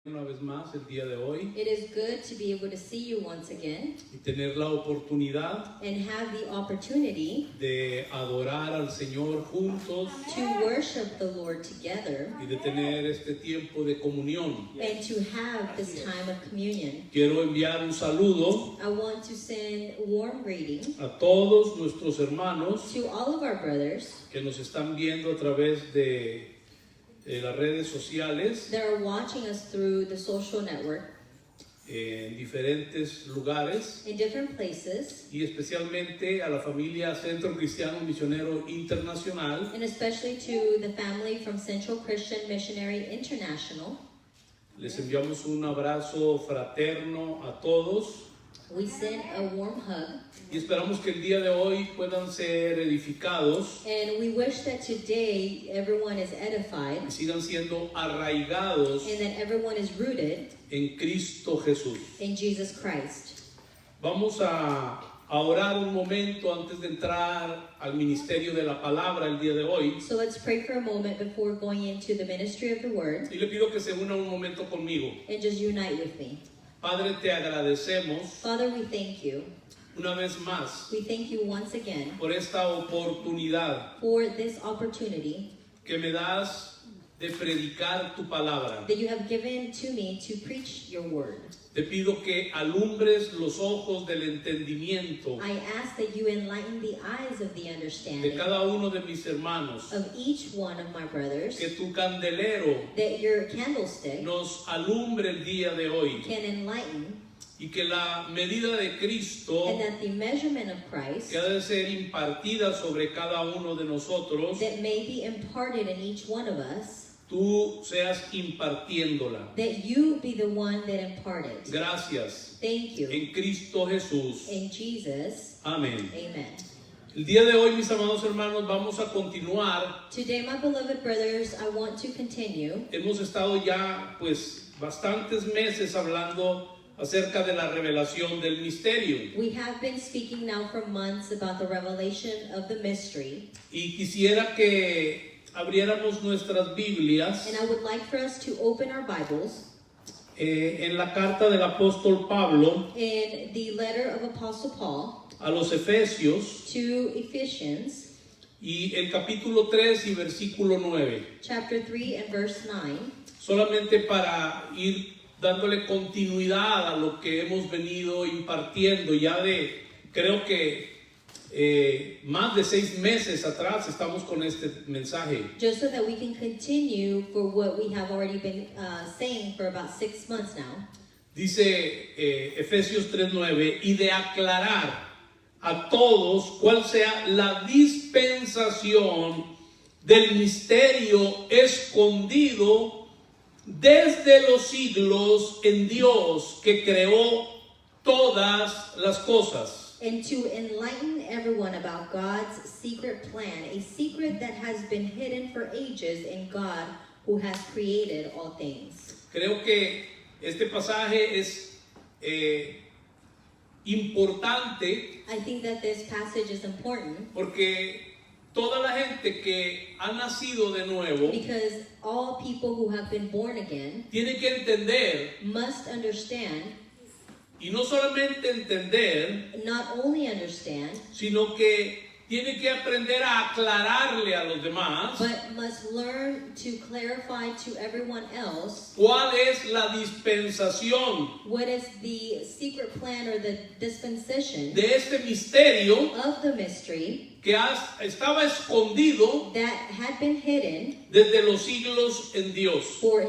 Una vez más el día de hoy It is good to be able to see you once again y tener la oportunidad and have the opportunity de adorar al Señor juntos to worship the Lord together y de tener este tiempo de comunión. and to have this time of communion. Quiero enviar un saludo I want to send warm greeting a todos nuestros hermanos to all of our brothers que nos están viendo a través de las redes sociales that are watching us through the social network en diferentes lugares in different places, y especialmente a la familia Centro Cristiano Misionero Internacional. and especially to the family from Central Christian Missionary International. Les enviamos un abrazo fraterno a todos We send a warm hug, y esperamos que el día de hoy puedan ser edificados and we wish that today everyone is edified y sigan siendo arraigados and that everyone is rooted en Cristo Jesús. in Jesus Christ. Vamos a orar un momento antes de entrar al ministerio de la palabra el día de hoy. So let's pray for a moment before going into the ministry of the word, Y le pido que se una un momento conmigo. and just unite with me. Padre, te agradecemos Father, we thank you. una vez más We thank you once again por esta oportunidad for this opportunity que me das de predicar tu palabra. that you have given to me to preach your word. Te pido que alumbres los ojos del entendimiento I ask that you enlighten the eyes of the de understanding cada uno de mis hermanos, of each one of my brothers, que tu candelero that your candlestick nos alumbre el día de hoy can enlighten, y que la medida de Cristo and that the measurement of Christ que ha de ser impartida sobre cada uno de nosotros, that may be imparted in each one of us, tú seas impartiéndola. that you be the one that imparted. Gracias. Thank you. En Cristo Jesús. In Jesus, Amén. amen. El día de hoy, mis amados hermanos, vamos a continuar. Today, my beloved brothers, I want to continue. Hemos estado ya, pues, bastantes meses hablando acerca de la revelación del misterio. We have been speaking now for months about the revelation of the mystery, Y quisiera que abriéramos nuestras Biblias and I would like for us to open our Bibles en la carta del apóstol Pablo in the letter of Apostle Paul a los Efesios to Ephesians, y el capítulo 3 y versículo 9. chapter 3 and verse 9, Solamente para ir dándole continuidad a lo que hemos venido impartiendo ya de, creo que más de 6 meses atrás estamos con este mensaje. just so that we can continue for what we have already been saying for about 6 months now. Dice Efesios 3:9, y de aclarar a todos cuál sea la dispensación del misterio escondido desde los siglos en Dios que creó todas las cosas. And to enlighten everyone about God's secret plan, a secret that has been hidden for ages in God who has created all things. Creo que este pasaje es importante I think that this passage is important porque toda la gente que ha nacido de nuevo because all people who have been born again tiene que entender, must understand, y no solamente entender, not only understand, sino que tiene que aprender a aclararle a los demás but must learn to clarify to everyone else cuál es la dispensación what is the secret plan or the dispensation de este misterio of the mystery que estaba escondido that had been hidden desde los siglos en Dios. for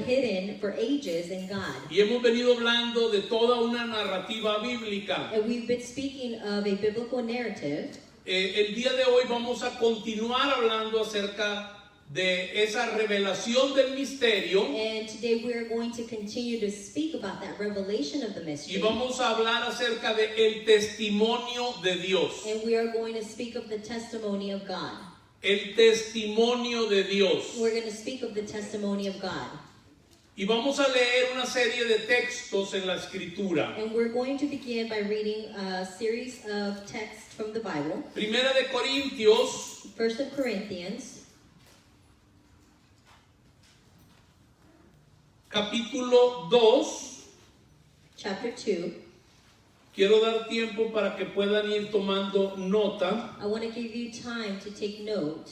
ages in God. Y hemos venido hablando de toda una narrativa bíblica. And we've been speaking of a biblical narrative. El día de hoy vamos a continuar hablando acerca de esa revelación del misterio And today we are going to continue to speak about that revelation of the y mystery. vamos a hablar acerca de el testimonio de Dios. And we are going to speak of the testimony of God. El testimonio de Dios. We're going to speak of the testimony of God. Y vamos a leer una serie de textos en la escritura. And we're going to begin by reading a series of texts from the Bible. Primera de Corintios, 1 Corinthians capítulo 2. Chapter 2. Quiero dar tiempo para que puedan ir tomando nota. I want to give you time to take note.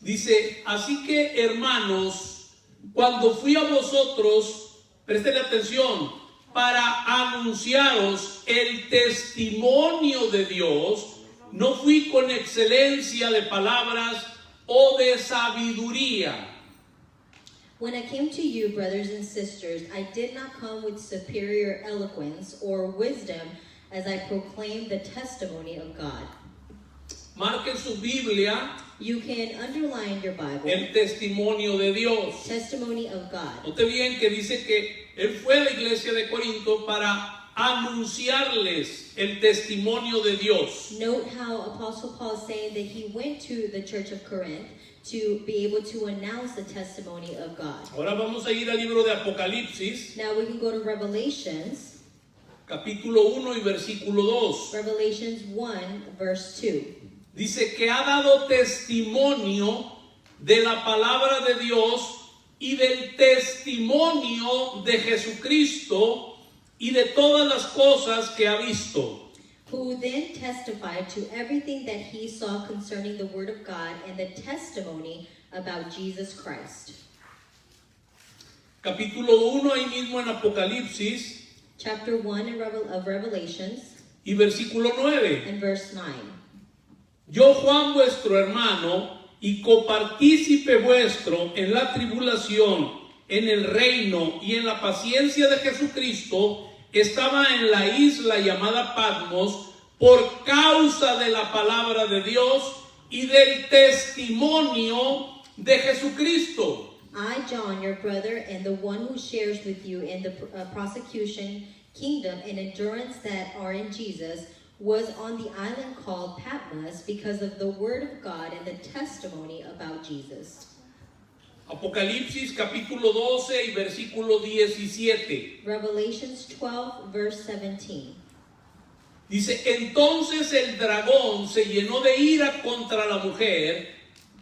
Dice, así que hermanos, cuando fui a vosotros, presten atención, para anunciaros el testimonio de Dios, no fui con excelencia de palabras o de sabiduría. When I came to you, brothers and sisters, I did not come with superior eloquence or wisdom as I proclaimed the testimony of God. Marquen su Biblia, You can underline your Bible, el testimonio de Dios. testimony of God. Note bien que dice que él fue a la iglesia de Corinto para anunciarles el testimonio de Dios. Note how Apostle Paul is saying that he went to the church of Corinth to be able to announce the testimony of God. Ahora vamos a ir al libro de Apocalipsis, Now we can go to Revelations, capítulo 1 y versículo 2. Revelations 1, verse 2. Dice que ha dado testimonio de la palabra de Dios y del testimonio de Jesucristo y de todas las cosas que ha visto. Who then testified to everything that he saw concerning the word of God and the testimony about Jesus Christ. Capítulo 1 ahí mismo en Apocalipsis Chapter 1 of Revelations y versículo 9. and verse 9. Yo, Juan, vuestro hermano y copartícipe vuestro en la tribulación, en el reino y en la paciencia de Jesucristo, estaba en la isla llamada Patmos por causa de la palabra de Dios y del testimonio de Jesucristo. I, John, your brother, and the one who shares with you in the prosecution, kingdom, and endurance that are in Jesus, was on the island called Patmos because of the word of God and the testimony about Jesus. Apocalipsis capítulo 12 y versículo 17. Revelations 12, verse 17. Dice, entonces el dragón se llenó de ira contra la mujer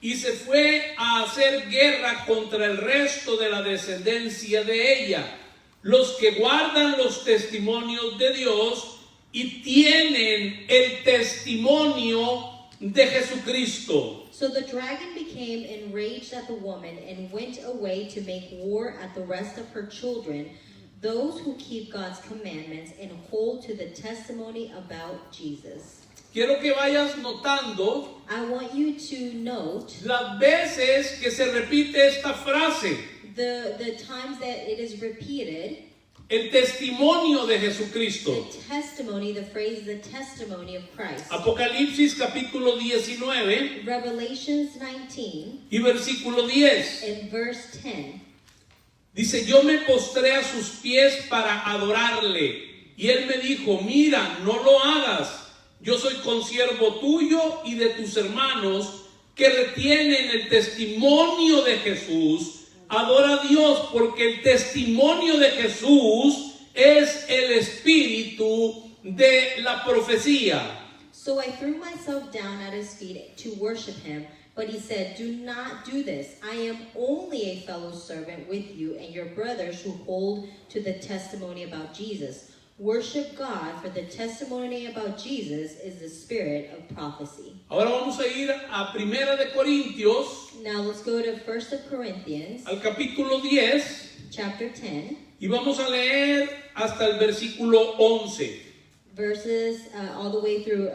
y se fue a hacer guerra contra el resto de la descendencia de ella, los que guardan los testimonios de Dios y tienen el testimonio de Jesucristo. So the dragon became enraged at the woman and went away to make war at the rest of her children, those who keep God's commandments and hold to the testimony about Jesus. Quiero que vayas notando I want you to note las veces que se repite esta frase, the times that it is repeated, el testimonio de Jesucristo. the testimony, the phrase, the testimony of Christ. Apocalipsis capítulo 19 Revelations 19 y versículo 10. and verse 10. Dice, yo me postré a sus pies para adorarle. Y él me dijo, mira, no lo hagas. Yo soy consiervo tuyo y de tus hermanos que retienen el testimonio de Jesús. Adora a Dios porque el testimonio de Jesús es el espíritu de la profecía. So I threw myself down at his feet to worship him. But he said, do not do this. I am only a fellow servant with you and your brothers who hold to the testimony about Jesus. Worship God, for the testimony about Jesus is the spirit of prophecy. Ahora vamos a ir a Primera de Corintios, Now let's go to 1 Corinthians, al capítulo 10, chapter 10, y vamos a leer hasta el versículo 11. verses all the way through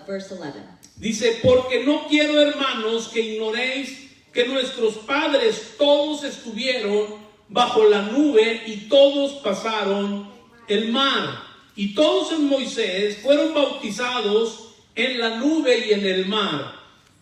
verse 11. Dice, porque no quiero, hermanos, que ignoréis que nuestros padres todos estuvieron bajo la nube y todos pasaron el mar. Y todos en Moisés fueron bautizados en la nube y en el mar.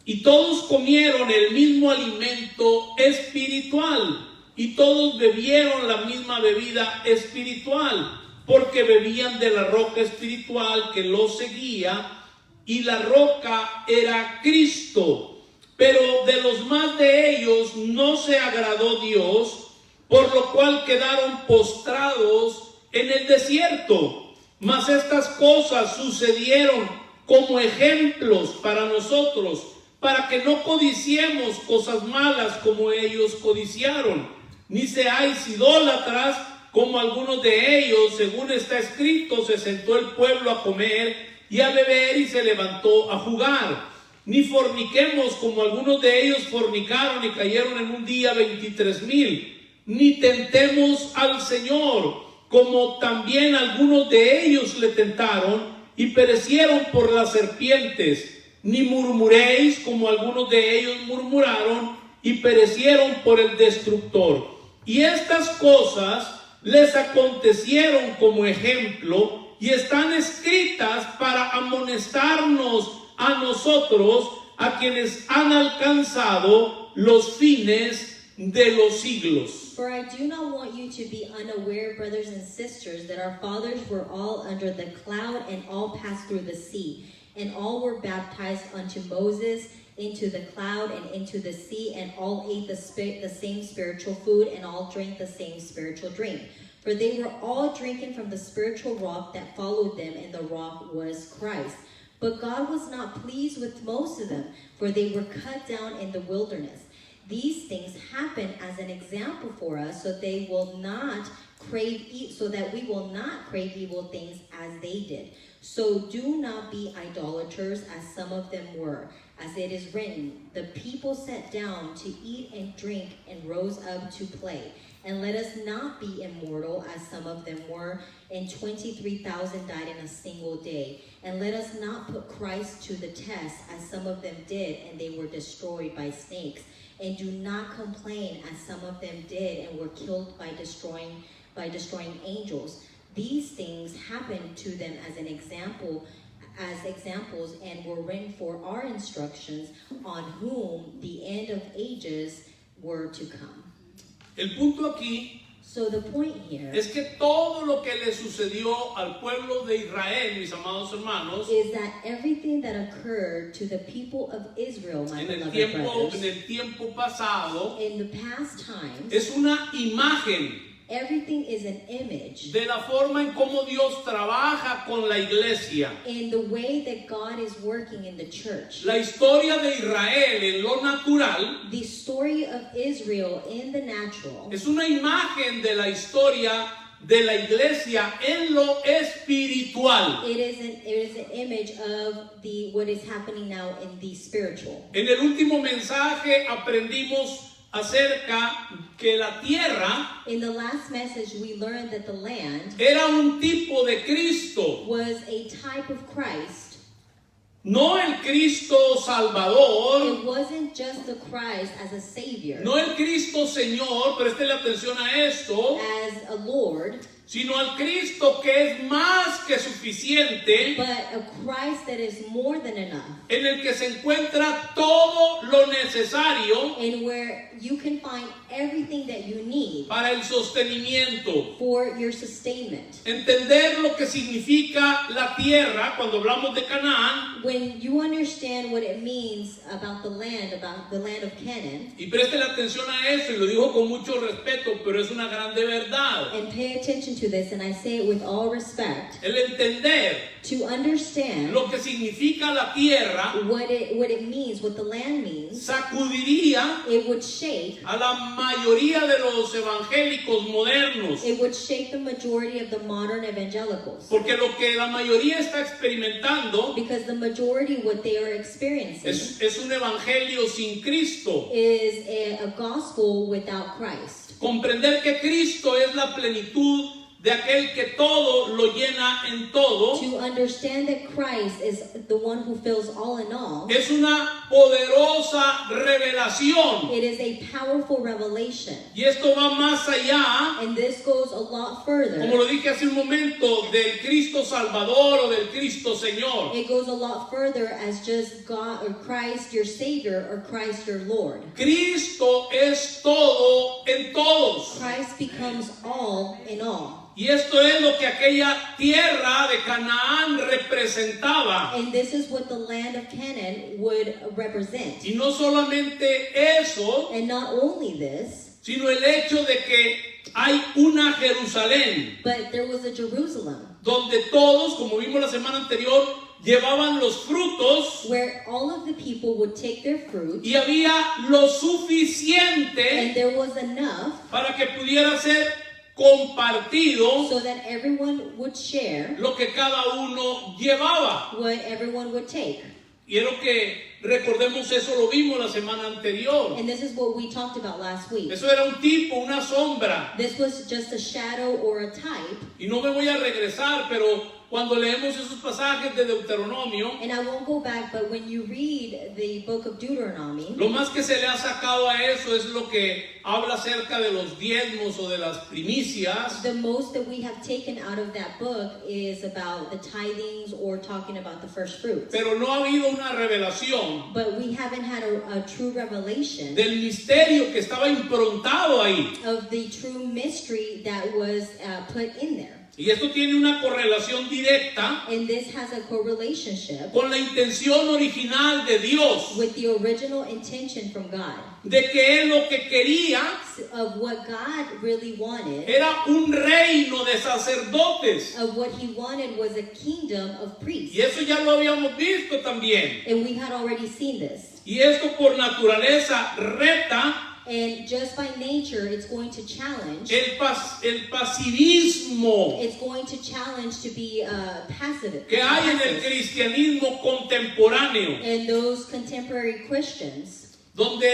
Y todos comieron el mismo alimento espiritual. Y todos bebieron la misma bebida espiritual, porque bebían de la roca espiritual que los seguía. Y la roca era Cristo, pero de los más de ellos no se agradó Dios, por lo cual quedaron postrados en el desierto. Mas estas cosas sucedieron como ejemplos para nosotros, para que no codiciemos cosas malas como ellos codiciaron. ni seáis idólatras, como algunos de ellos, según está escrito, se sentó el pueblo a comer y a beber y se levantó a jugar. Ni forniquemos, como algunos de ellos fornicaron y cayeron en un día 23,000. Ni tentemos al Señor, como también algunos de ellos le tentaron y perecieron por las serpientes. Ni murmuréis, como algunos de ellos murmuraron y perecieron por el destructor. Y estas cosas les acontecieron como ejemplo y están escritas para amonestarnos a nosotros, a quienes han alcanzado los fines de los siglos. For I do not want you to be unaware, brothers and sisters, that our fathers were all under the cloud and all passed through the sea, and all were baptized unto Moses into the cloud and into the sea, and all ate the same spiritual food, and all drank the same spiritual drink. For they were all drinking from the spiritual rock that followed them, and the rock was Christ. But God was not pleased with most of them, for they were cut down in the wilderness. These things happen as an example for us, so that we will not crave evil things as they did. So do not be idolaters, as some of them were. As it is written, the people sat down to eat and drink and rose up to play. And let us not be immortal, as some of them were, and 23,000 died in a single day. And let us not put Christ to the test, as some of them did, and they were destroyed by snakes. And do not complain, as some of them did, and were killed by destroying angels. These things happened to them as examples, and were written for our instructions, on whom the end of ages were to come. El punto aquí So the point here es que todo lo que le sucedió al pueblo de Israel, mis amados hermanos, is that everything that occurred to the people of Israel, my en beloved brothers, el tiempo pasado, in the past times, es una imagen everything is an image de la forma en cómo Dios trabaja con la iglesia. in the way that God is working in the church. La historia de Israel en lo natural The story of Israel in the natural es una imagen de la historia de la iglesia en lo espiritual. it is an image of what is happening now in the spiritual. En el último mensaje aprendimos acerca que la tierra In the last message, we learned that the land era un tipo de Cristo, was a type of Christ. no el Cristo Salvador, It wasn't just the Christ as a Savior, no el Cristo Señor, préstele atención a esto, as a Lord, sino al Cristo que es más que suficiente, but a Christ that is more than enough, en el que se encuentra todo lo necesario and where you can find everything that you need para el sostenimiento. for your sustainment. Entender lo que significa la tierra cuando hablamos de Canaán, When you understand what it means about the land of Canaan, y préstele atención a eso, y lo digo con mucho respeto, pero es una grande verdad. and pay attention to this, and I say it with all respect, El entender to understand lo que significa la tierra what it means, what the land means, sacudiría it would shake a la mayoría de los evangélicos modernos, It would shake the majority of the modern evangelicals. porque lo que la mayoría está experimentando Because the majority, what they are experiencing, es un evangelio sin Cristo. is a gospel without Christ. Comprender que Cristo es la plenitud de aquel que todo lo llena en todo, To understand that Christ is the one who fills all in all, es una poderosa revelación. it is a powerful revelation. Y esto va más allá, And this goes a lot como further. lo dije hace un momento, del Cristo Salvador o del Cristo Señor. It goes a lot further as just God or Christ your Savior or Christ your Lord. Cristo es todo en todos. Christ becomes all in all. Y esto es lo que aquella tierra de Canaán representaba. And this is what the land of Canaan would represent. Y no solamente eso, And not only this, sino el hecho de que hay una Jerusalén, but there was a Jerusalem donde todos, como vimos la semana anterior, llevaban los frutos where all of the people would take their fruit, y había lo and suficiente there was enough para que pudiera ser compartido so that everyone would share lo que cada uno llevaba. what everyone would take. Quiero que recordemos eso, lo vimos la semana anterior. And this is what we talked about last week. Eso era un tipo, una sombra. This was just a shadow or a type. Y no me voy a regresar, pero cuando leemos esos pasajes de Deuteronomio, And I won't go back, but when you read the book of Deuteronomy, lo más que se le ha sacado a eso es lo que habla acerca de los diezmos o de las primicias. the most that we have taken out of that book is about the tithings or talking about the first fruits. Pero no ha habido una revelación But we haven't had a true revelation del misterio que estaba improntado ahí. of the true mystery that was put in there. Y esto tiene una correlación directa And this has a correlation con la intención original de Dios, with the original intention from God de que Él lo que quería of what God really wanted. era un reino de sacerdotes. Of what he wanted was a kingdom of priests. Y eso ya lo habíamos visto también. And we had already seen this. Y esto por naturaleza reta And just by nature, it's going to challenge. el pasivismo It's going to challenge to be passive. que hay en el cristianismo contemporáneo, And those contemporary Christians, donde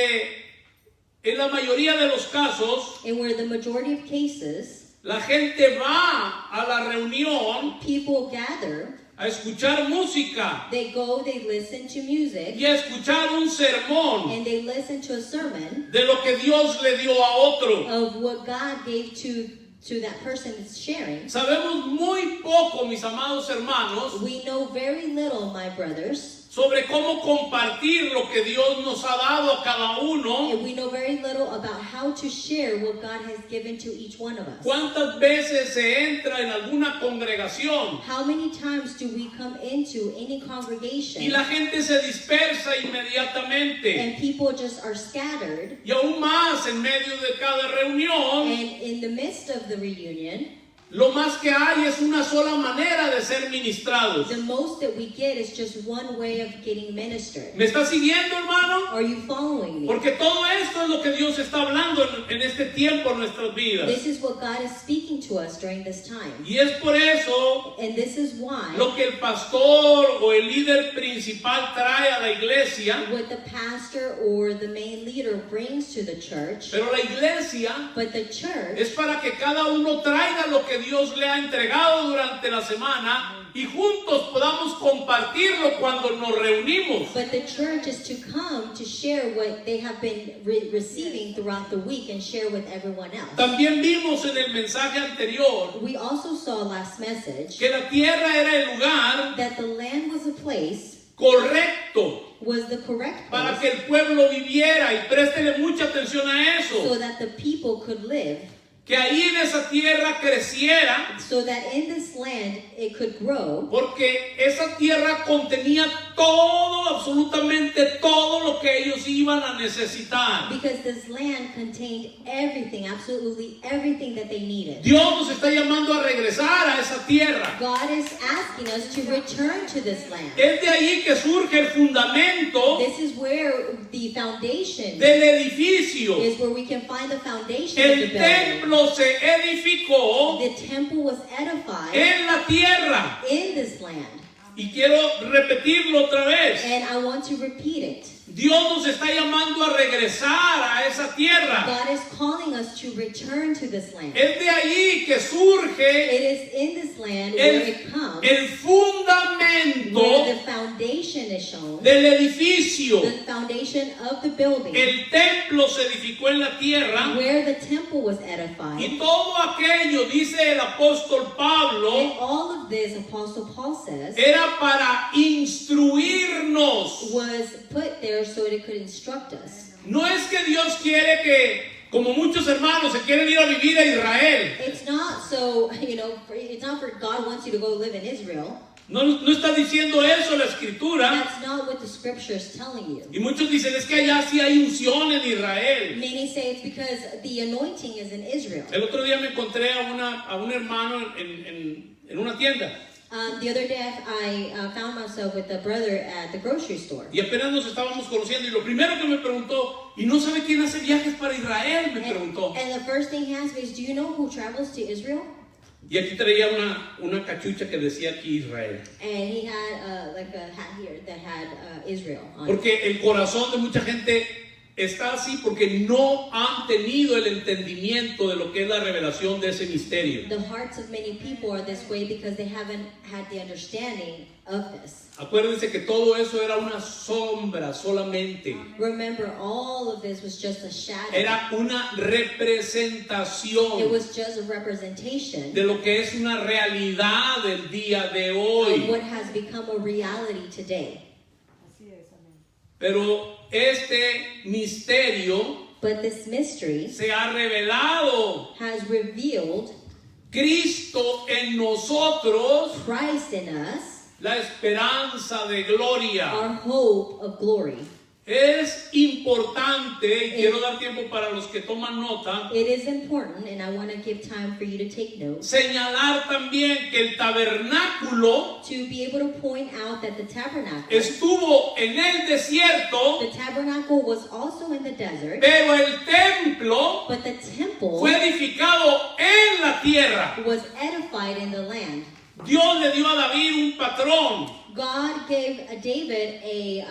en la mayoría de los casos and where the majority of cases, la gente va a la reunión people gather, a escuchar música they go, they listen to music, y a escuchar un sermón and they listen to a sermon de lo que Dios le dio a otro. of what God gave to that person that's sharing. Sabemos muy poco, mis amados hermanos, We know very little, my brothers, sobre cómo compartir lo que Dios nos ha dado a cada uno. and we know very little about how to share what God has given to each one of us. ¿Cuántas veces se entra en alguna congregación How many times do we come into any y congregation la gente se dispersa inmediatamente? and people just are scattered, Y aún más en medio de cada reunión, and in the midst of the reunion, lo más que hay es una sola manera de ser ministrados. the most that we get is just one way of getting ministered. ¿Me está siguiendo, hermano? Are you following me? Porque todo esto es lo que Dios está hablando en este tiempo en nuestras vidas. This is what God is speaking to us during this time. Y es por eso And this is why lo que el pastor o el líder principal trae a la iglesia. what the pastor or the main leader brings to the church, Pero la iglesia but the church es para que cada uno traiga lo que Dios le ha entregado durante la semana y juntos podamos compartirlo cuando nos reunimos. But the church is to come to share what they have been receiving throughout the week and share with everyone else. También vimos en el mensaje anterior We also saw last message que la tierra era el lugar that the land was a place, correcto was the correct para place, que el pueblo viviera, y préstele mucha atención a so eso, that the people could live, que ahí en esa tierra creciera, so that in this land it could grow, porque esa tierra contenía todo, absolutamente todo lo que ellos iban a necesitar. because this land contained everything, absolutely everything that they needed. Dios nos está llamando a regresar a esa tierra. God is asking us to return to this land. Es de ahí que surge el fundamento This is where the foundation del edificio. is, where we can find the foundation of the El building. templo se edificó The temple was edified en la tierra. in this land. Y quiero repetirlo otra vez. And I want to repeat it. Dios nos está llamando a regresar a esa tierra. God is calling us to return to this land. Es de ahí que surge It is in this land where it comes, el fundamento where the foundation is shown, del edificio. the foundation of the building, El templo se edificó en la tierra. where the temple was edified. Y todo aquello, dice el apóstol And Pablo, all of this, Apostle Paul says, era para instruirnos. was put there so it could instruct us. No es que Dios quiere que, como muchos hermanos, se quieren ir a vivir a Israel. It's not so, it's not for God wants you to go live in Israel. No está diciendo eso la escritura. That's not what the scripture is telling you. Y muchos dicen, es que allá sí hay unción en Israel. Many say it's because the anointing is in Israel. El otro día me encontré a un hermano en una tienda The other day I found myself with a brother at the grocery store. Y apenas nos estábamos conociendo y lo primero que me preguntó, ¿y no sabe quién hace viajes para Israel? Me preguntó. And the first thing he asked me is, do you know who travels to Israel? Y aquí traía una cachucha que decía aquí Israel. And he had like a hat here that had Israel on it. Porque el corazón de mucha gente está así porque no han tenido el entendimiento de lo que es la revelación de ese misterio. The hearts of many people are this way because they haven't had the understanding of this. Acuérdense que todo eso era una sombra solamente. Remember, all of this was just a shadow. Era una representación It was just a representation de lo que es una realidad del día de of hoy. what has become a reality today. Pero este misterio But this mystery se ha revelado. has revealed Cristo en nosotros, Christ in us, la esperanza de gloria. our hope of glory. Es importante, y quiero dar tiempo para los que toman nota, It is important, and I want to give time for you to take notes, señalar también que el tabernáculo to be able to point out that the tabernacle estuvo en el desierto, was also in the desert, pero el templo but the temple fue edificado en la tierra. was edified in the land. Dios le dio a David un patrón God gave David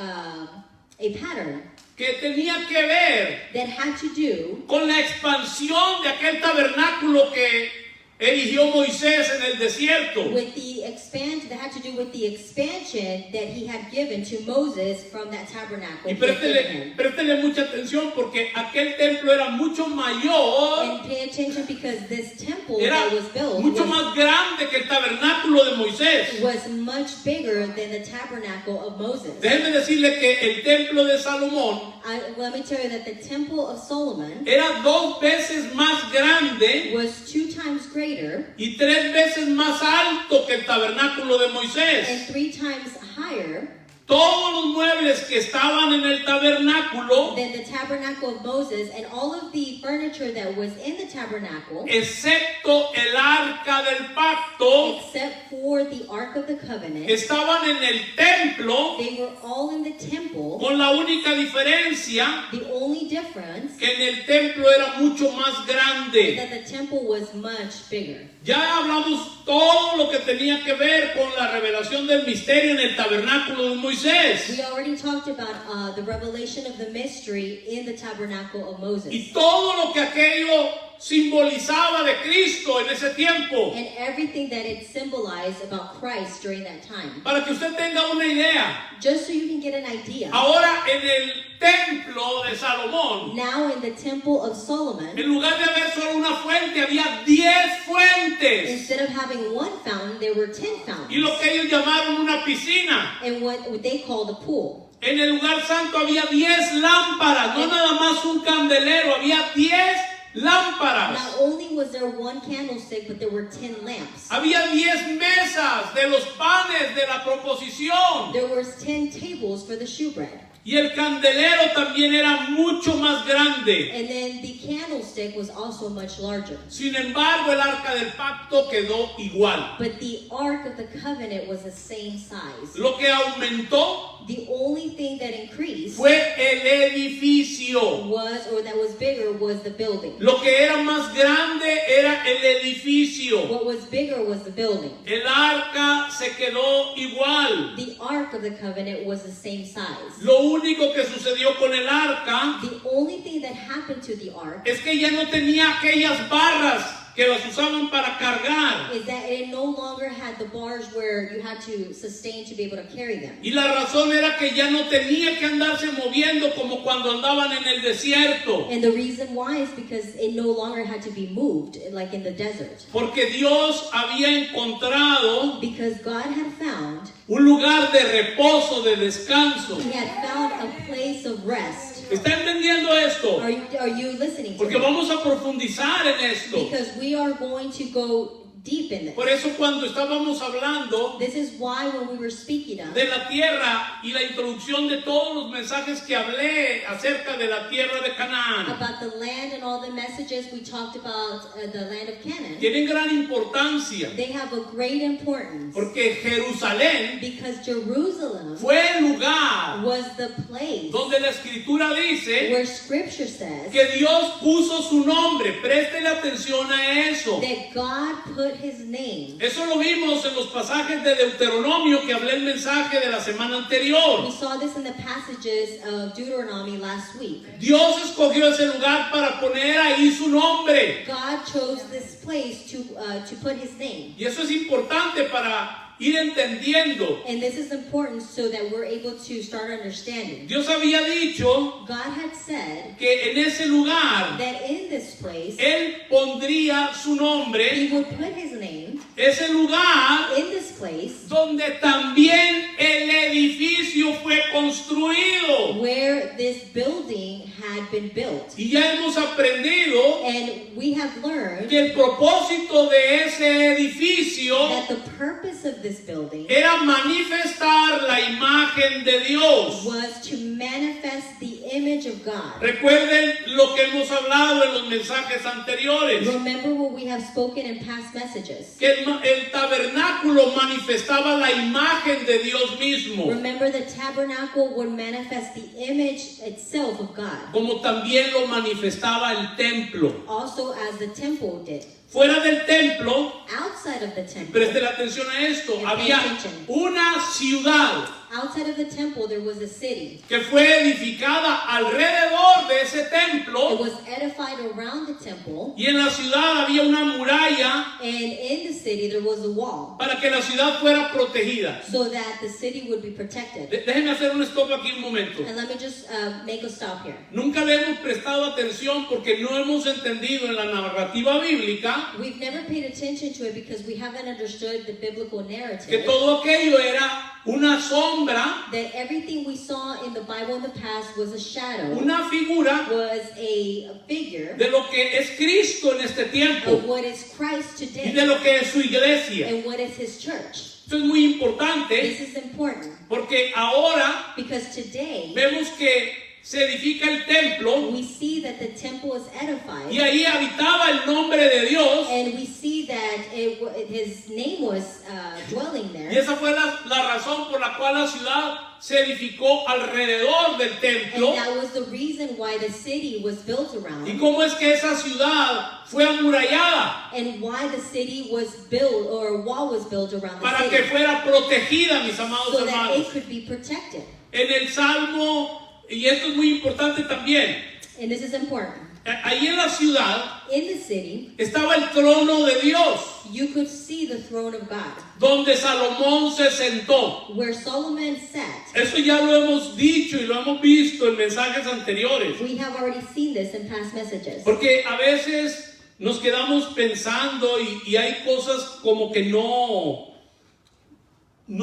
a pattern que tenía que ver that had to do con la expansión de aquel tabernáculo que erigió Moisés en el desierto. with the expansion that had to do with the expansion that he had given to Moses from that tabernacle. Y he had given him. préstele mucha atención porque aquel templo era mucho mayor, And pay attention because this temple era that was built mucho was, más grande que el tabernáculo de Moisés. was much bigger than the tabernacle of Moses. Déjenme decirle que el templo de Salomón Let me tell you that the temple of Solomon era 2 veces más grande was 2 times greater y 3 veces más alto que el tabernáculo de and Moisés. 3 times higher Todos los muebles que estaban en el tabernáculo, than the tabernacle of Moses, and all of the furniture that was in the tabernacle, excepto el arca del pacto, except for the Ark of the Covenant, estaban en el templo, they were all in the temple. con la única diferencia The only difference que en el templo era mucho más is grande. that the temple was much bigger. Ya hablamos todo lo que tenía que ver con la revelación del misterio en el tabernáculo de Moisés. We already talked about the revelation of the mystery in the tabernacle of Moses. Y todo lo que aquello simbolizaba de Cristo en ese tiempo. And everything that it symbolized about Christ during that time. Para que usted tenga una idea, Just so you can get an idea. ahora en el templo de Salomón, Now in the temple of Solomon, en lugar de haber solo una fuente, había 10 fuentes. instead of having one fountain, there were 10 Y fountains. lo que ellos llamaron una piscina. And what they called a pool. En el lugar santo había 10 lámparas, no nada más un candelero, había 10 lámparas. Not only was there one candlestick, but there were 10 lamps. Había 10 mesas de los panes de la proposición. There were 10 tables for the shewbread. Y el candelero también era mucho más grande. And then the candlestick was also much larger. Sin embargo, el arca del pacto quedó igual. But the Ark of the Covenant was the same size. Lo que aumentó The only thing that increased fue el edificio. was, or that was bigger, was the building. Lo que era más grande era el edificio. What was bigger was the building. El arca se quedó igual. The Ark of the Covenant was the same size. Lo único que sucedió con el arca The only thing that happened to the Ark es que ya no tenía aquellas barras que las usaban para cargar. is that it no longer had the bars where you had to sustain to be able to carry them. Y la razón era que ya no tenía que andarse moviendo como cuando andaban en el desierto. And the reason why is because it no longer had to be moved, like in the desert. Porque Dios había encontrado Because God had found, un lugar de reposo, de descanso. He had found a place of rest. ¿Está entendiendo esto? Are you listening to Porque me? vamos a profundizar en esto. Because we are going to go deep in this. Por eso cuando estábamos hablando This is why when we were speaking of de la tierra y la introducción de todos los mensajes que hablé acerca de la tierra de Canaán, about the land and all the messages we talked about the land of Canaan, tienen gran importancia, they have a great importance porque Jerusalén because Jerusalem fue el lugar was the place donde la escritura dice where scripture says que Dios puso su nombre. Préstele atención a eso. that God put his name. Eso lo vimos en los pasajes de Deuteronomio que hablé el mensaje de la semana anterior. We saw this in the passages of Deuteronomy last week. Dios escogió ese lugar para poner ahí su nombre. God chose this place to put his name. Y eso es importante para ir entendiendo. And this is important so that we're able to start understanding. Dios había dicho God had said que en ese lugar that in this place Él pondría su nombre. he would put his name Ese lugar in this place donde también el edificio fue construido. where this building had been built. Y ya hemos aprendido And we have learned que el propósito de ese edificio that the purpose of this building era manifestar la imagen de Dios. was to manifest the image of God. Recuerden lo que hemos hablado en los mensajes anteriores. Remember what we have spoken in past messages. Que el tabernáculo manifestaba la imagen de Dios mismo, Remember the tabernacle would manifest the image itself of God, como también lo manifestaba el templo. also as the temple did. Fuera del templo, Outside of the temple, presten atención a esto, Pay había attention. una ciudad outside of the temple there was a city. que fue edificada alrededor de ese It templo, was edified around the temple, y en la ciudad había una muralla and in the city there was a wall para que la ciudad fuera protegida. so that the city would be protected. Déjenme hacer un stop aquí un momento. And let me just make a stop here. Nunca le hemos prestado atención porque no hemos entendido en la narrativa bíblica We've never paid attention to it because we haven't understood the biblical que narrative. todo aquello era una sombra, That everything we saw in the Bible in the past was a shadow, una figura was a figure de lo que es Cristo en este of tiempo what is Christ y today de lo que es su iglesia. and what is his church. Esto es muy importante This is important porque ahora because today vemos que se edifica el templo we see that the temple is edified y ahí habitaba el nombre de Dios, and we see that his name was dwelling y there. esa fue la razón por la cual la ciudad se edificó alrededor del templo. And that was the reason why the city was built ¿Y around cómo es que esa ciudad fue amurallada? and why the city was built or a wall was built around the Para que city fuera protegida, mis amados so that hermanos. it could be protected. En el Salmo, y esto es muy importante también, And this is important. ahí en la ciudad In the city, estaba el trono de Dios, you could see the throne of God, donde Salomón se sentó. where Solomon sat. Eso ya lo hemos dicho y lo hemos visto en mensajes anteriores. We have already seen this in past messages. Porque a veces nos quedamos pensando y hay cosas como que no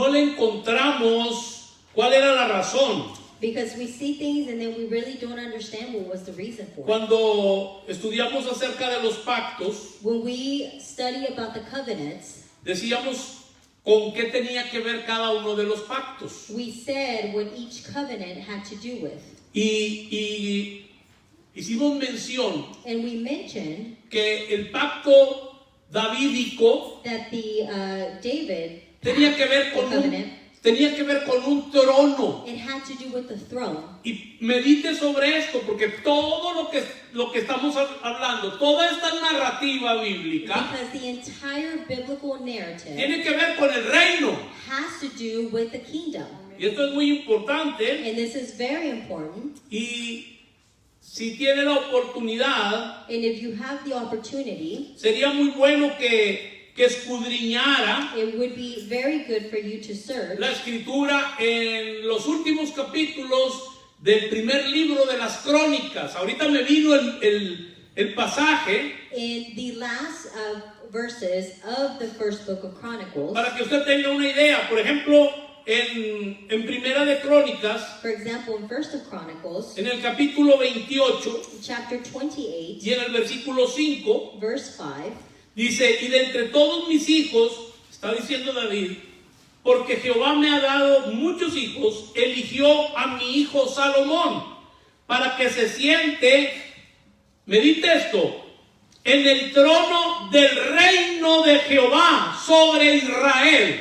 le encontramos cuál era la razón. Because we see things and then we really don't understand what was the reason for it. Cuando estudiamos acerca de los pactos, When we study about the covenants, decíamos con qué tenía que ver cada uno de los pactos. we said what each covenant had to do with. Y hicimos mención And we mentioned que el pacto davídico that the David tenía que ver con un trono. it had to do with the throne. Y medite sobre esto, porque todo lo que estamos hablando, toda esta narrativa bíblica, Because the entire biblical narrative tiene que ver con el reino. has to do with the kingdom. Y esto es muy importante. And this is very important. Y si tiene la oportunidad, And if you have the opportunity, sería muy bueno que escudriñara it would be very good for you to search la escritura en los últimos capítulos del primer libro de las Crónicas. Ahorita me vino el pasaje in the last verses of the first book of Chronicles. para que usted tenga una idea. Por ejemplo, en Primera de Crónicas, For example, in First of Chronicles, en el capítulo 28 chapter 28, y en el versículo 5, verse 5, Dice, y de entre todos mis hijos, está diciendo David, porque Jehová me ha dado muchos hijos, eligió a mi hijo Salomón para que se siente, medite esto, en el trono del reino de Jehová sobre Israel.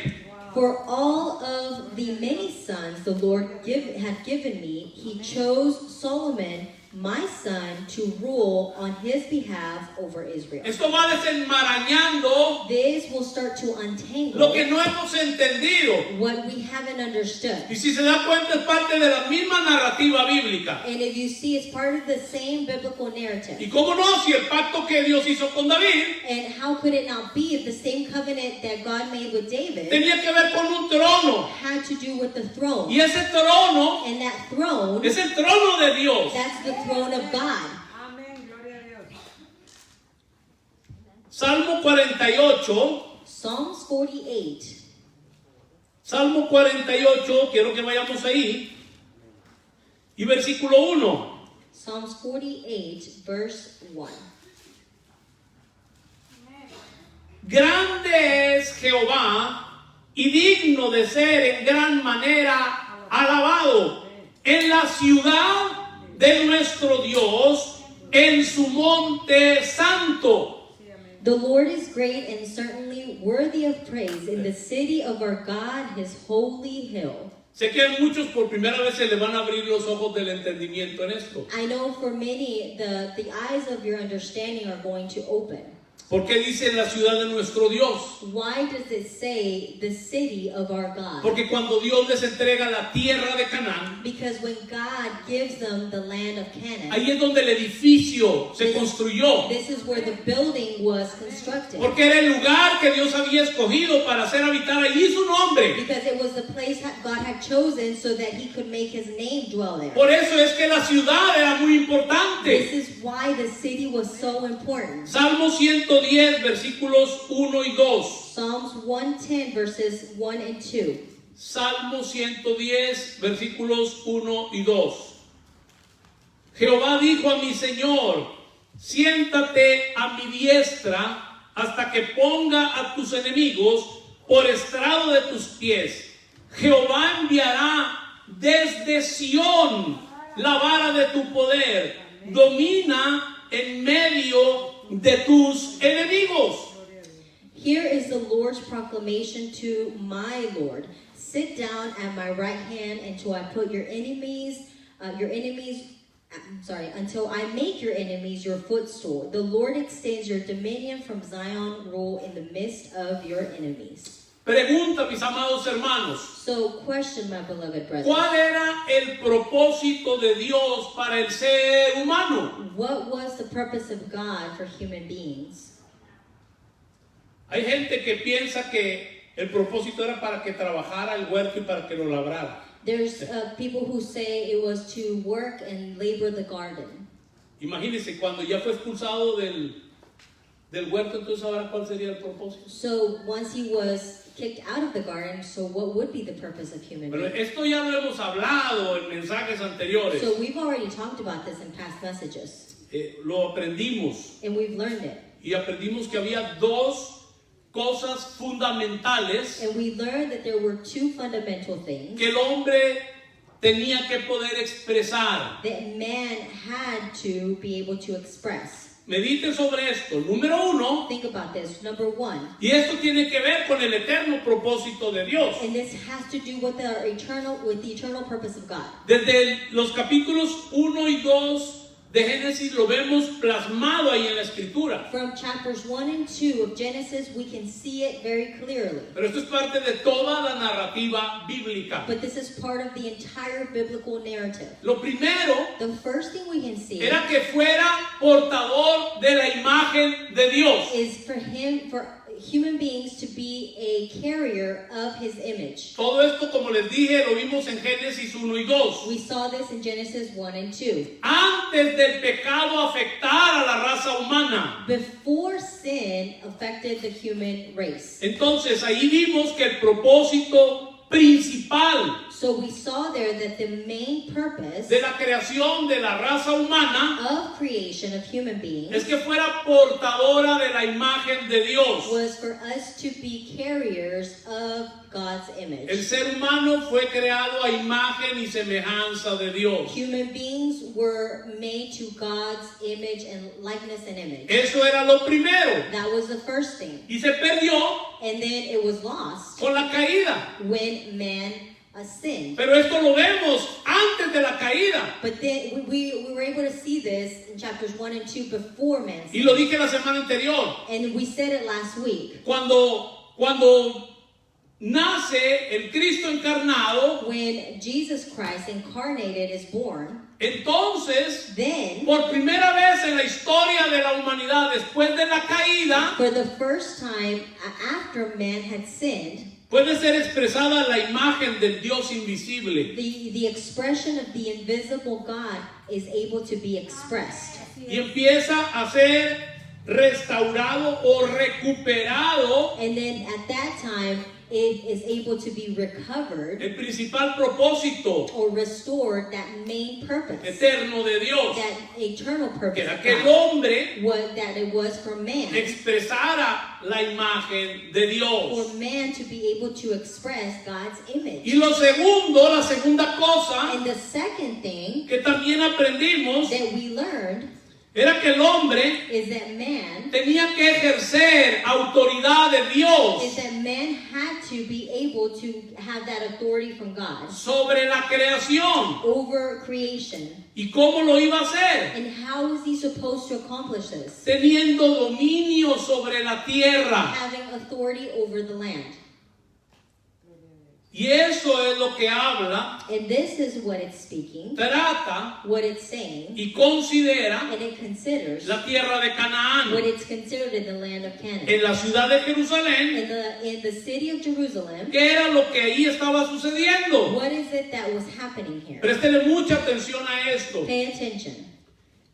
For all of the many sons the Lord had given me, he chose Solomon, my son, to rule on his behalf over Israel. Esto va desenmarañando This will start to untangle lo que no hemos entendido. what we haven't understood. Y si se da cuenta es parte de la misma narrativa bíblica. And if you see, it's part of the same biblical narrative. Y cómo no, si el pacto que Dios hizo con David And how could it not be if the same covenant that God made with David tenía que ver con un trono. had to do with the throne? Y ese trono And that throne, es el trono de Dios. that's the throne of God. Amén, gloria a Dios. Salmo 48. Psalms 48. Salmo 48, quiero que vayamos ahí. Y versículo 1. Psalms 48, verse 1. Grande es Jehová y digno de ser en gran manera alabado en la ciudad de nuestro Dios, en su monte santo. The Lord is great and certainly worthy of praise in the city of our God, his holy hill. Sé que a muchos por primera vez se les van a abrir los ojos del entendimiento en esto. I know for many, the eyes of your understanding are going to open. ¿Por qué dice la ciudad de nuestro Dios? Why does it say the city of our God? Porque cuando Dios les entrega la tierra de Canaán, Because when God gives them the land of Canaan, ahí es donde el edificio se construyó. this is where the building was constructed. Porque era el lugar que Dios había escogido para hacer habitar allí su nombre. Because it was the place that God had chosen so that he could make his name dwell there. Por eso es que la ciudad era muy This importante. is why the city was so important. Salmo 110, versículos 1 y 2. Psalms 110 verses 1 and 2. Salmo 110, versículos 1 y 2. Jehová dijo a mi Señor, siéntate a mi diestra hasta que ponga a tus enemigos por estrado de tus pies. Jehová enviará desde Sión la vara de tu poder. Domina en medio de tus enemigos. Here is the Lord's proclamation to my Lord. Sit down at my right hand until I put until I make your enemies your footstool. The Lord extends your dominion from Zion, rule in the midst of your enemies. Pregunta, mis amados hermanos, So question, my beloved brethren, ¿cuál era el propósito de Dios para el ser humano? what was the purpose of God for human beings? Hay gente que piensa que el propósito era para que trabajara el huerto y para que lo labrara. There's people who say it was to work and labor the garden. Imagínense, cuando ya fue expulsado del huerto, entonces ahora ¿cuál sería el propósito? So once he was kicked out of the garden, so what would be the purpose of human Pero beings? esto ya lo hemos hablado en mensajes anteriores. So we've already talked about this in past messages, Lo aprendimos and we've learned it. y aprendimos que había dos cosas fundamentales And we learned that there were two fundamental things que el hombre tenía que poder expresar. that man had to be able to express. Medite sobre esto. Número uno, Think about this. Number one, y esto tiene que ver con el eterno propósito de Dios. and this has to do with the eternal purpose of God. Desde los capítulos 1 y 2 de Génesis lo vemos plasmado ahí en la escritura. From chapters 1 and 2 of Genesis, we can see it very clearly. Pero esto es parte de toda la narrativa bíblica. But this is part of the entire biblical narrative. Lo primero The first thing we can see era que fuera portador de la imagen de Dios. is for human beings to be a carrier of his image. Todo esto, como les dije, lo vimos en Génesis 1 y 2. We saw this in Genesis 1 and 2. Antes del pecado afectar a la raza humana. Before sin affected the human race. Entonces ahí vimos que el propósito principal So we saw there that the main purpose de la creación de la raza humana of creation of human beings es que fuera portadora de la imagen de Dios. was for us to be carriers of God's El image. ser humano fue creado a imagen y semejanza de Dios. Human beings were made to God's image and likeness and image. Eso era lo primero. That was the first thing. Y se perdió And then it was lost con la caída. when man sinned. Pero esto lo vemos antes de la caída. But then we were able to see this in chapters 1 and 2 before man Y lo sinned. dije la semana anterior. And we said it last week. Cuando nace el Cristo encarnado, When Jesus Christ incarnated is born, entonces, then por primera vez en la historia de la humanidad, después de la caída, for the first time after man had sinned, puede ser expresada la imagen del Dios invisible. the expression of the invisible God is able to be expressed. Y empieza a ser restaurado o recuperado. And then at that time, it is able to be recovered El principal propósito or restored, that main purpose, eterno de Dios, that eternal que purpose era of que el God, hombre that it was for man, expresara la imagen de Dios. for man to be able to express God's image. Y lo segundo, la segunda cosa And the second thing que también aprendimos that we learned era que el hombre is that man tenía que ejercer autoridad de is Dios that man had to be able to have that authority from God sobre la creación. over creation. ¿Y cómo lo iba a hacer? And how is he supposed to accomplish this? Teniendo dominio sobre la tierra. Having authority over the land. Y eso es lo que habla, And this is what it's speaking, trata what it's saying, y considera and it considers la tierra de what Canaán. it's considered in the land of Canaan. En la ciudad de Jerusalén, In the city of Jerusalem, ¿qué era lo que ahí estaba sucediendo? what is it that was happening here? Préstele mucha atención a esto. Pay attention.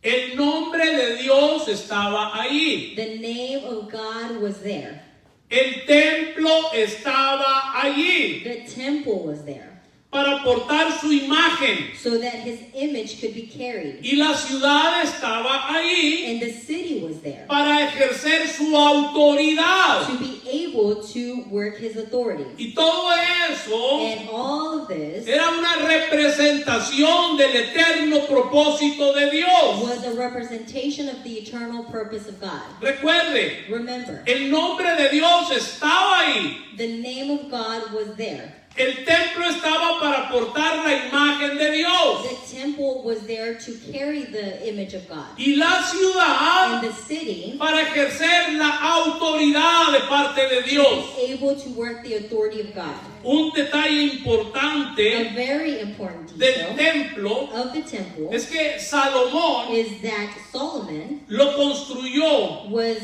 El nombre de Dios estaba ahí. The name of God was there. El templo estaba allí The temple was there, para portar su imagen. so that his image could be carried. Y la ciudad estaba allí And the city was there, para ejercer su autoridad. to be able to work his authority. Y todo eso And all of this era una representación del eterno propósito de Dios. was a representation of the eternal purpose of God. Recuerde, Remember, el nombre de Dios estaba ahí. the name of God was there. El templo estaba para portar la imagen de Dios. The temple was there to carry the image of God. Y la ciudad And the city para ejercer la autoridad de parte de Dios. is able to work the authority of God. Un detalle A importante very important del detail templo of the temple es que Salomón is that Solomon lo construyó was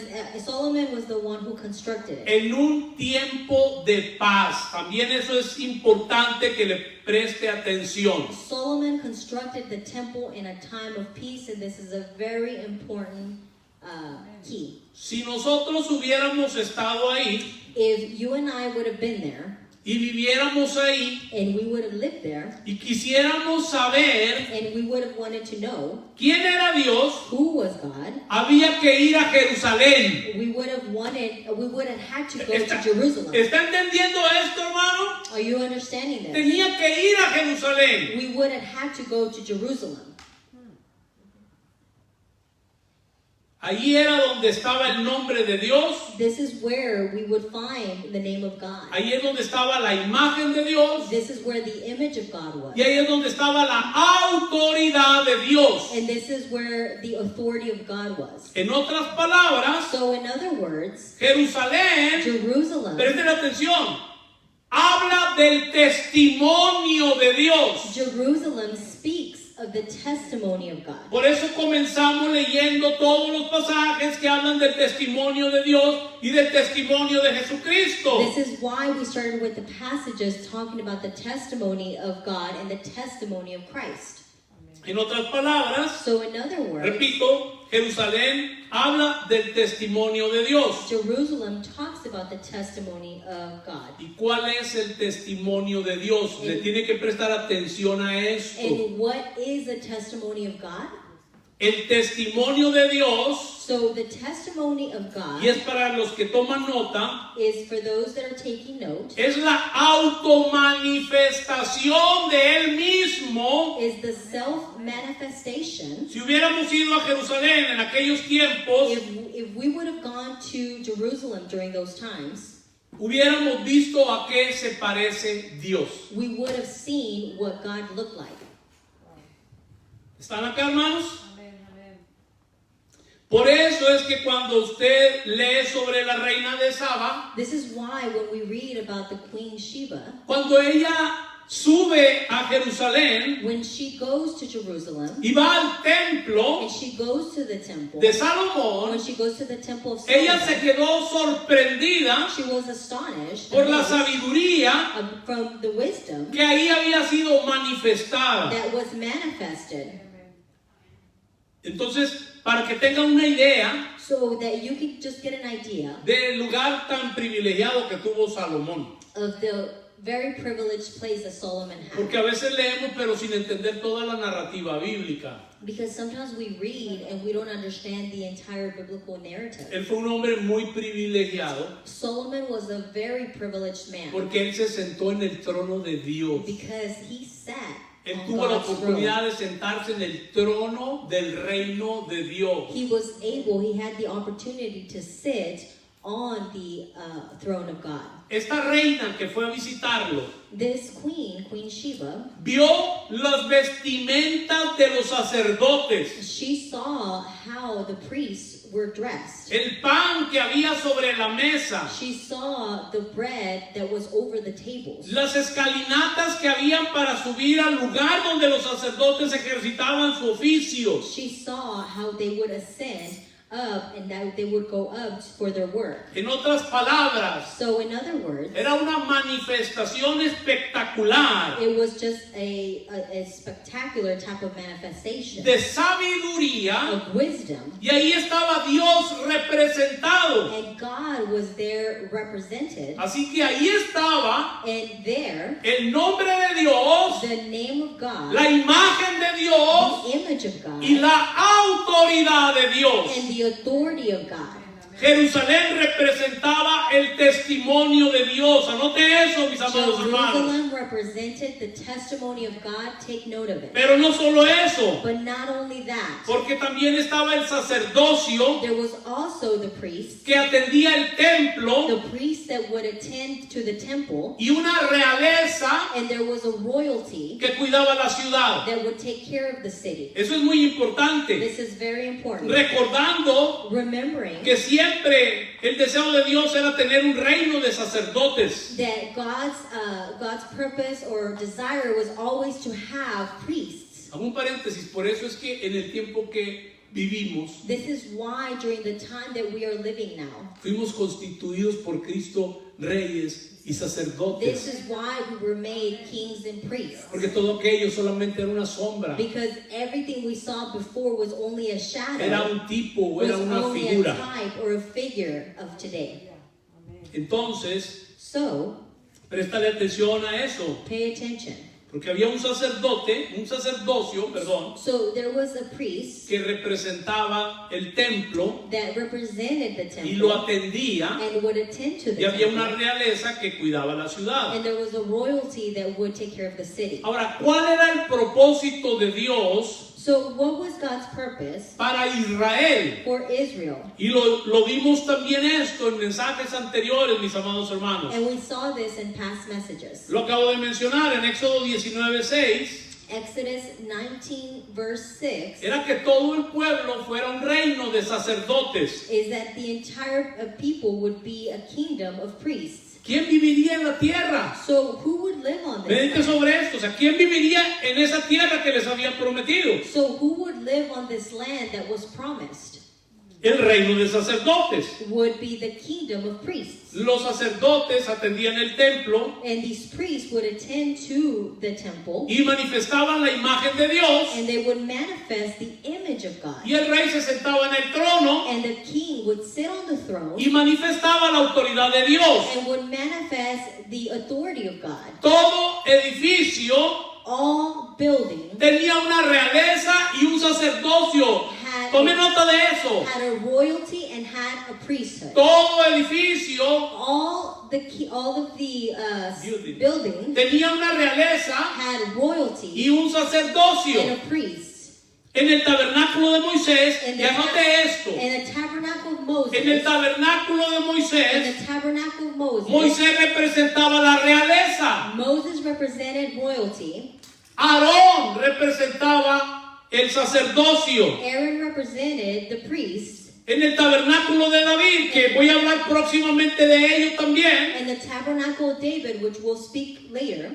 the one who constructed it. en un tiempo de paz. También eso es importante que le preste atención. Solomon constructed the temple in a time of peace, and this is a very important key. Si nosotros hubiéramos estado ahí If you and I would have been there, y viviéramos ahí and we would have lived there, y quisiéramos saber and we would have wanted to know quién era Dios, who was God, había que ir a Jerusalén. we would have had to go to Jerusalem. ¿Está entendiendo esto, hermano? Are you understanding this? Tenía que ir a Jerusalén. We would have had to go to Jerusalem. Allí era donde estaba el nombre de Dios. This is where we would find the name of God. Ahí es donde estaba la imagen de Dios. This is where the image of God was. Y ahí es donde estaba la autoridad de Dios. And this is where the authority of God was. En otras palabras, So in other words, Jerusalén, Jerusalem, presten atención, habla del testimonio de Dios. Jerusalem speaks of the testimony of God. Por eso comenzamos leyendo todos los pasajes que hablan del testimonio de Dios y del testimonio de Jesucristo. This is why we started with the passages talking about the testimony of God and the testimony of Christ. En otras palabras, So in other words, repito, Jerusalén habla del testimonio de Dios. Jerusalem talks about the testimony of God. ¿Y cuál es el testimonio de Dios? Le tiene que prestar atención a esto. And what is the testimony of God? El testimonio de Dios, So the testimony of God y es para los que toman nota, is for those that are taking note, es la automanifestación de Él mismo. is the self-manifestation. Si hubiéramos ido a Jerusalén en aquellos tiempos, If we would have gone to Jerusalem during those times, hubiéramos visto a qué se parece Dios. we would have seen what God looked like. ¿Están acá, hermanos? Amén, amén. Por eso es que cuando usted lee sobre la reina de Saba, This is why when we read about the Queen Sheba, cuando ella sube a Jerusalén when she goes to Jerusalem y va al templo and she goes to the temple, de when Salomón, she goes to the temple of ella se Solomon, quedó sorprendida she was astonished por la amazed, sabiduría from the wisdom que ahí había sido manifestada. that was manifested. Amén. Entonces, para que tengan una idea So that you can just get an idea del lugar tan privilegiado que tuvo Salomón. of the very privileged place that Solomon had. Porque a veces leemos pero sin entender toda la narrativa bíblica. Because sometimes we read and we don't understand the entire biblical narrative. Él fue un hombre muy privilegiado Solomon was a very privileged man porque él se sentó en el trono de Dios. because he sat Él on tuvo la God's throne. oportunidad de sentarse en el trono del reino de Dios. He had the opportunity to sit on the throne of God. Esta reina que fue a visitarlo This Queen Sheba, vio las vestimentas de los sacerdotes, she saw how the priests were dressed. el pan que había sobre la mesa, She saw the bread that was over the tables. las escalinatas que habían para subir al lugar donde los sacerdotes ejercitaban su oficio. She saw how they would ascend up and that they would go up for their work. En otras palabras, So in other words, era una manifestación espectacular it was just a spectacular type of manifestation de sabiduría, of wisdom, y ahí estaba Dios representado. and God was there represented, Así que ahí estaba and there el nombre de Dios, the name of God, la imagen de Dios the image of God, y la autoridad de Dios. and the authority of God. Jerusalén representaba el testimonio de Dios. Anote eso, mis amados hermanos. Jerusalem represented the testimony of God. Take note of it. Pero no solo eso, But not only that, porque también estaba el sacerdocio there was also the priest, que atendía el templo the priest that would attend to the temple, y una realeza and there was a royalty que cuidaba la ciudad. that would take care of the city. Eso es muy importante. This is very important. Recordando Remembering que siempre el deseo de Dios era tener un reino de sacerdotes. that God's purpose or desire was always to have priests. Hago un paréntesis, por eso es que en el tiempo que vivimos, This is why during the time that we are living now, fuimos constituidos por Cristo reyes y this sacerdotes. is why we were made kings and priests. Porque todo aquello solamente era una sombra, Because everything we saw before was only a era shadow, un tipo, was era una only a figura. type or a figure of today. Amén. Entonces, So, préstale atención a eso, pay attention. porque había un sacerdocio, perdón, So there was a priest que representaba el templo that represented the y lo temple atendía, and would attend to y the había una temple. realeza que cuidaba la ciudad. And there was a royalty that would take care of the city. Ahora, ¿cuál era el propósito de Dios So what was God's purpose para Israel? for Israel? Y lo vimos también esto en mensajes anteriores, mis amados hermanos. And we saw this in past messages. Lo acabo de mencionar en Éxodo 19:6. Exodus 19 verse 6 Era que todo el pueblo fuera un reino de sacerdotes. is that the entire people would be a kingdom of priests. ¿Quién viviría en la tierra? So who would live on Medite this land? sobre esto. O sea, ¿quién viviría en esa tierra que les había prometido? So who would live on this land that was promised? el reino de sacerdotes. would be the kingdom of priests. Los sacerdotes atendían el templo And these priests would attend to the temple, y manifestaban la imagen de Dios. and they would manifest the image of God. Y el rey se sentaba en el trono And the king would sit on the throne y manifestaba la autoridad de Dios. and would manifest the authority of God. Todo edificio All buildings tenía una realeza y un sacerdocio. Tome nota de eso. had a royalty and had a priesthood. Todo edificio All of the Building. buildings tenía una realeza had royalty y un sacerdocio. and a priest. En el tabernáculo de Moisés, In y the, anote esto, in the tabernacle of Moses, en el tabernáculo de in Moisés, the tabernacle of Moses, Moisés representaba la realeza, Moses represented royalty, Aarón representaba el sacerdocio. Aaron represented the priest, En el tabernáculo de David, que voy a hablar próximamente de ello también, and the tabernacle of David, which we'll speak later,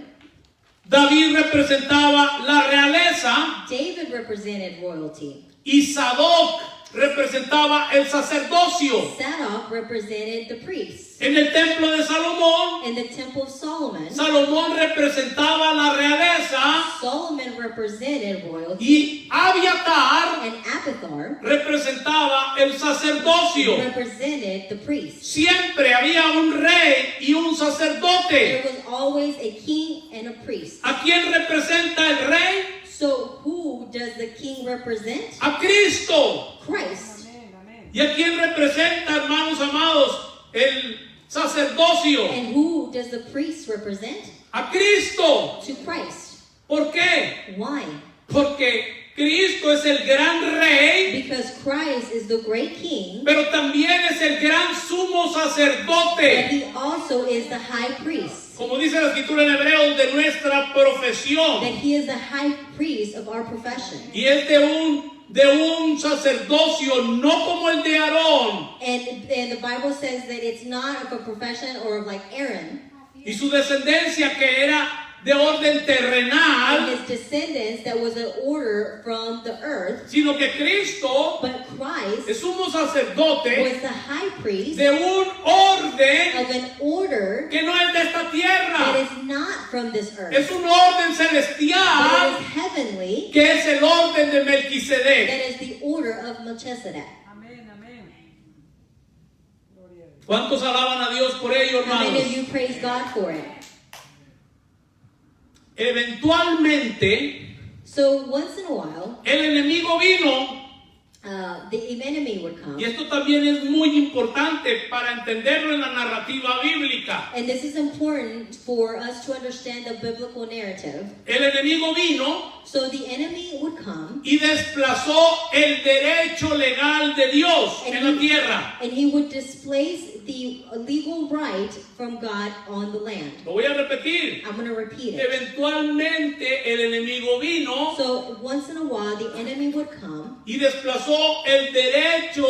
David representaba la realeza David represented royalty. y Sadoc representaba el sacerdocio. Zadok represented the priests. En el templo de Salomón, In the temple of Solomon, Salomón representaba la realeza Solomon represented royalty, y Abiatar and Abiathar representaba el sacerdocio. represented the priests. Siempre había un rey y un There sacerdote. was always a king and a priest. ¿A quién representa el rey? So who does the king represent? A Cristo. Christ. Amén, amén. ¿Y a quién representa, hermanos amados, el sacerdocio? And who does the priest represent? A Cristo. To Christ. ¿Por qué? Why? Porque Cristo es el gran rey, Because Christ is the great king, pero también es el gran sumo but sacerdote. he also is the high priest. Como dice la escritura en Hebreos, de nuestra profesión. That he is the high priest of our profession. Y es de un sacerdocio, no como el de Aarón And the Bible says that it's not of a profession or of like Aaron y su descendencia, que era de orden and terrenal, his descendants that was an order from the earth, sino que Cristo but Christ es sumo sacerdote was the high priest de un orden of an order que no es de esta that tierra, is not from this earth, es un orden but it celestial is heavenly, que es el orden de that Melquisedec. is the order of Melchizedek. Amén, amén. Gloria a Dios. ¿Cuántos alaban a Dios por ello, How many of hermanos? you praise God for it? Eventualmente, So once in a while, el enemigo vino. the enemy would come. Y esto también es muy importante para entenderlo en la narrativa bíblica. And this is important for us to understand the biblical narrative. El enemigo vino So the enemy would come y desplazó el derecho legal de Dios en la tierra. and he would displace the legal right from God on the land. Lo voy a repetir. I'm going to repeat it. Eventualmente el enemigo vino So once in a while the enemy would come y desplazó el derecho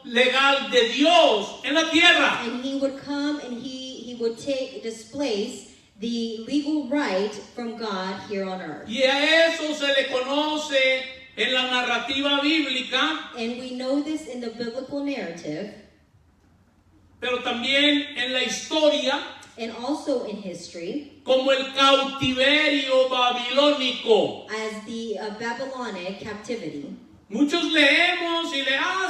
legal de Dios en la tierra. and he would come and he would displace the legal right from God here on earth. Y a eso se le conoce en la narrativa bíblica, And we know this in the biblical narrative pero también en la historia, and also in history como el cautiverio babilónico. as the Babylonic captivity. Muchos leemos y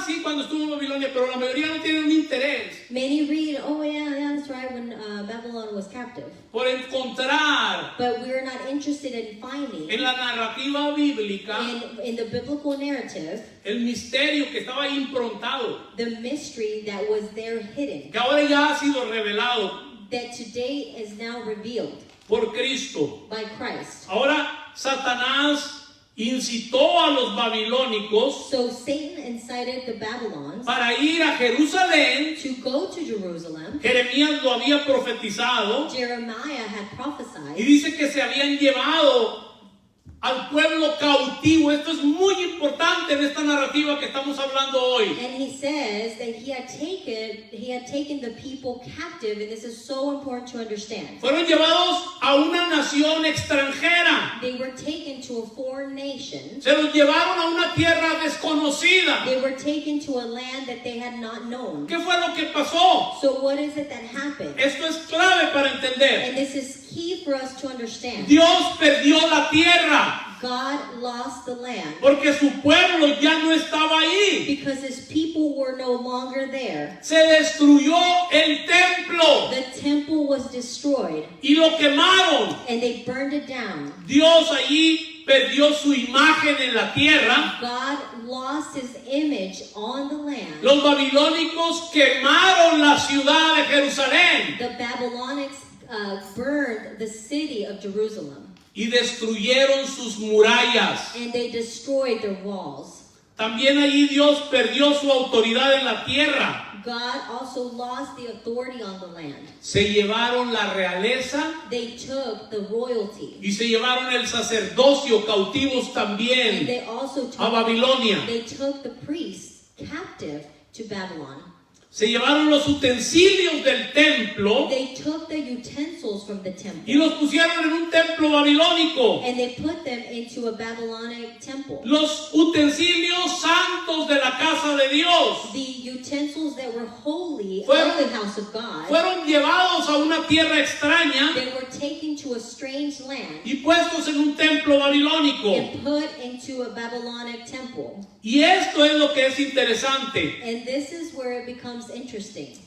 sí, cuando estuvo en Babilonia, pero la mayoría no tienen un interés Many read, oh yeah, that's right, when Babylon was captive. por encontrar But we're not interested in finding en la narrativa bíblica in the biblical narrative el misterio que estaba ahí improntado, the mystery that was there hidden, que ahora ya ha sido revelado that today is now revealed por Cristo. by Christ. Ahora Satanás incitó a los babilónicos So Satan incited the Babylons para ir a Jerusalén. to go to Jerusalem. Jeremías lo había profetizado Jeremiah had y prophesied, dice que se habían llevado al pueblo cautivo. Esto es muy importante en esta narrativa que estamos hablando hoy. And he says that he had taken the people captive, and this is so important to understand. Fueron llevados a una nación extranjera. They were taken to a foreign nation. Se los llevaron a una tierra desconocida. They were taken to a land that they had not known. ¿Qué fue lo que pasó? So what is it that happened? Esto es clave para entender. And this is key for us to understand. Dios perdió la tierra God lost the land porque su pueblo ya no estaba ahí. because his people were no longer there. Se destruyó el templo The temple was destroyed y lo quemaron. and they burned it down. Dios allí perdió su imagen en la tierra. God lost his image on the land. Los babilónicos quemaron la ciudad de Jerusalén The Babylonians burned the city of Jerusalem y destruyeron sus murallas. and they destroyed their walls. También allí Dios perdió su autoridad en la tierra. God also lost the authority on the land. Se llevaron la realeza They took the royalty y se llevaron el sacerdocio cautivos and también they also a Babilonia. they took the priests captive to Babylon. Se llevaron los utensilios del templo They took the utensils from the temple y los pusieron en un templo babilónico. and they put them into a Babylonic temple. Los utensilios santos de la casa de Dios The utensils that were holy Fueron- of the house of God, fueron llevados a una tierra extraña they were taken to a strange land y puestos en un templo babilónico. and put into a Babylonic temple. Y esto es lo que es interesante. And this is where it becomes interesting.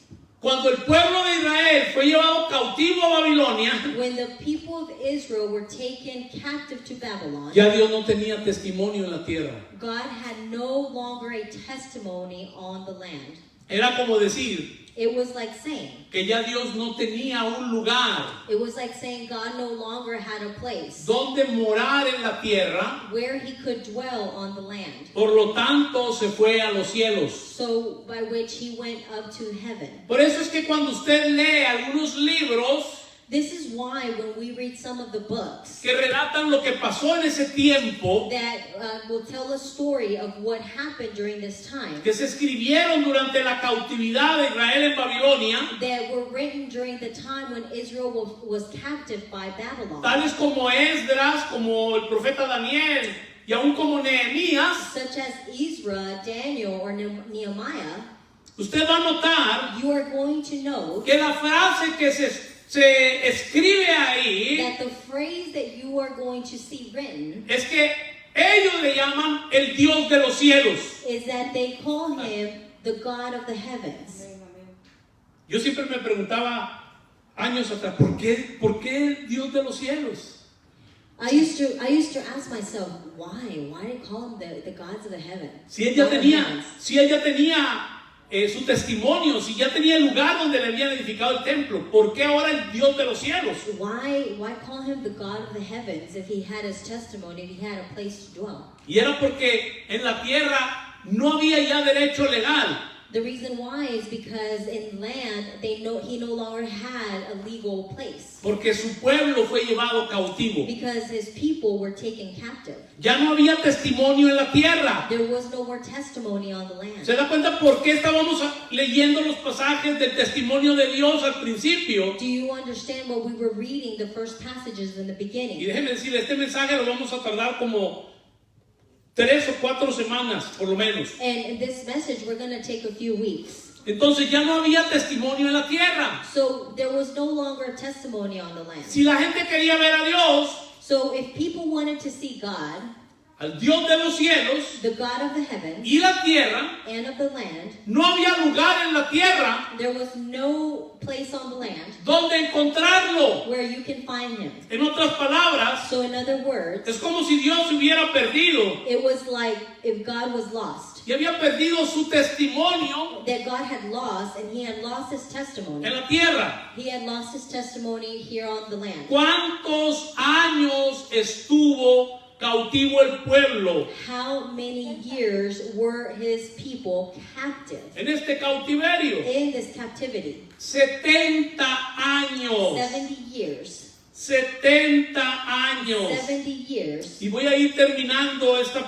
Cuando el pueblo de Israel fue llevado cautivo a Babilonia, When the people of Israel were taken captive to Babylon, ya Dios no tenía testimonio en la tierra. God had no longer a testimony on the land. Era como decir It was like saying, que ya Dios no tenía un lugar it was like saying God no longer had a place donde morar en la tierra. where he could dwell on the land. Por lo tanto, se fue a los cielos. So by which he went up to heaven. Por eso es que cuando usted lee algunos libros This is why when we read some of the books que relatan lo que pasó en ese tiempo, that will tell a story of what happened during this time, que se escribieron durante la cautividad de Israel en Babilonia, that were written during the time when Israel was captive by Babylon, tales como Esdras, como el profeta Daniel y aún como Nehemías, such as Ezra, Daniel, or Nehemiah, usted va a notar you are going to know que la frase que se escribe ahí that the phrase that you are going to see written es que ellos le llaman el Dios de los cielos. is that they call him the God of the heavens. Amén, amén. Yo siempre me preguntaba años atrás, ¿por qué el Dios de los cielos? I used to ask myself, why they call him the gods of the heaven? Si él ya God of tenía, heavens. si él ya tenía su testimonio, si ya tenía el lugar donde le habían edificado el templo, ¿por qué ahora el Dios de los cielos? Why call him the God of the heavens if he had his testimony, if he had a place to dwell? Y era porque en la tierra no había ya derecho legal. The reason why is because in land he no longer had a legal place. Porque su pueblo fue llevado cautivo. Because his people were taken captive. Ya no había testimonio en la tierra. There was no more testimony on the land. ¿Se da cuenta por qué estábamos leyendo los pasajes del testimonio de Dios al principio? Do you understand what we were reading the first passages in the Y beginning? déjenme decir, este mensaje lo vamos a tardar como 3 o 4 semanas, por lo menos. And in this message, we're going to take a few weeks. Entonces ya no había testimonio en la tierra. So there was no longer testimony on the land. Si la gente quería ver a Dios, So if people wanted to see God, al Dios de los cielos the God of the heavens y la tierra, and of the land, no había lugar en la tierra there was no place on the land donde encontrarlo. where you can find him. En otras palabras, So in other words, es como si Dios se hubiera perdido it was like if God was lost, y había perdido su testimonio that God had lost, and he had lost his testimony. en la tierra. He had lost his testimony here on the land. ¿Cuántos años estuvo cautivo el pueblo How many years were his people captive en este cautiverio? in this captivity? 70 años. 70 years. 70 años. 70 years. Y voy